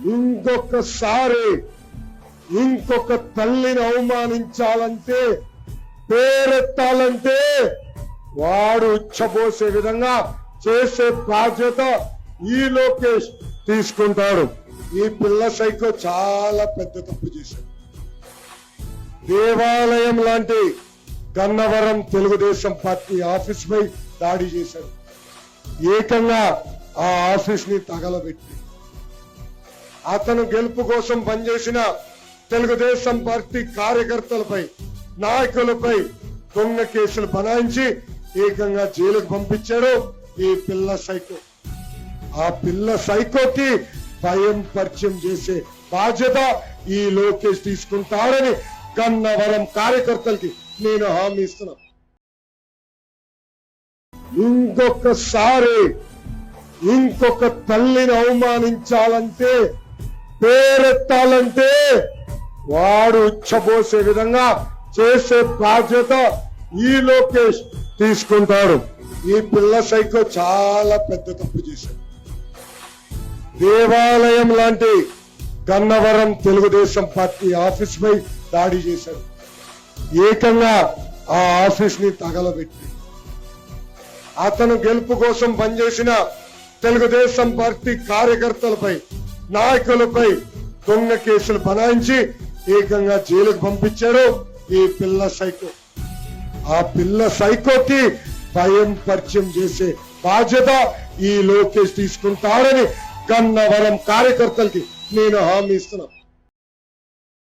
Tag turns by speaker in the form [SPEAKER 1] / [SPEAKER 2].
[SPEAKER 1] ఇంకొకసారి ఇంకొక తల్లిని అవమానించాలంటే, పేరెత్తాలంటే వాడు ఉచ్చబోసే విధంగా చేసే బాధ్యత ఈ లోకేష్ తీసుకుంటాడు. ఈ పిల్ల సైకో చాలా పెద్ద తప్పు చేశాడు. దేవాలయం లాంటి గన్నవరం తెలుగుదేశం పార్టీ ఆఫీస్ పై దాడి చేశాడు. ఏకంగా ఆ ఆఫీస్ ని తగలబెట్టి అతను గెలుపు కోసం పనిచేసిన తెలుగుదేశం పార్టీ కార్యకర్తలపై, నాయకులపై దొంగ కేసులు బనాయించి ఏకంగా జైలుకు పంపించాడు ఈ పిల్ల సైకో. ఆ పిల్ల సైకోకి భయం పరిచయం చేసే బాధ్యత ఈ లోకేష్ తీసుకుంటాడని గన్నవరం కార్యకర్తలకి నేను హామీ ఇస్తున్నా. ఇంకొకసారి ఇంకొక తల్లిని అవమానించాలంటే, పేరెత్తాలంటే వాడు ఉచ్చబోసే విధంగా చేసే బాధ్యత ఈ లోకేష్ తీసుకుంటాడు. ఈ పిల్ల సైకో చాలా పెద్ద తప్పు చేశాడు. దేవాలయం లాంటి గన్నవరం తెలుగుదేశం పార్టీ ఆఫీస్ పై దాడి చేశాడు. ఏకంగా ఆ ఆఫీస్ ని తగలబెట్టి అతను గెలుపు కోసం పనిచేసిన తెలుగుదేశం పార్టీ కార్యకర్తలపై, నాయకులపై దొంగ కేసులు బనాయించి ఏకంగా జైలుకు పంపించాడు ఈ పిల్ల సైకో. ఆ పిల్ల సైకోకి భయం పరిచయం చేసే బాధ్యత ఈ లోకేష్ తీసుకుంటాడని గన్నవరం కార్యకర్తలకి నేను హామీ ఇస్తున్నా.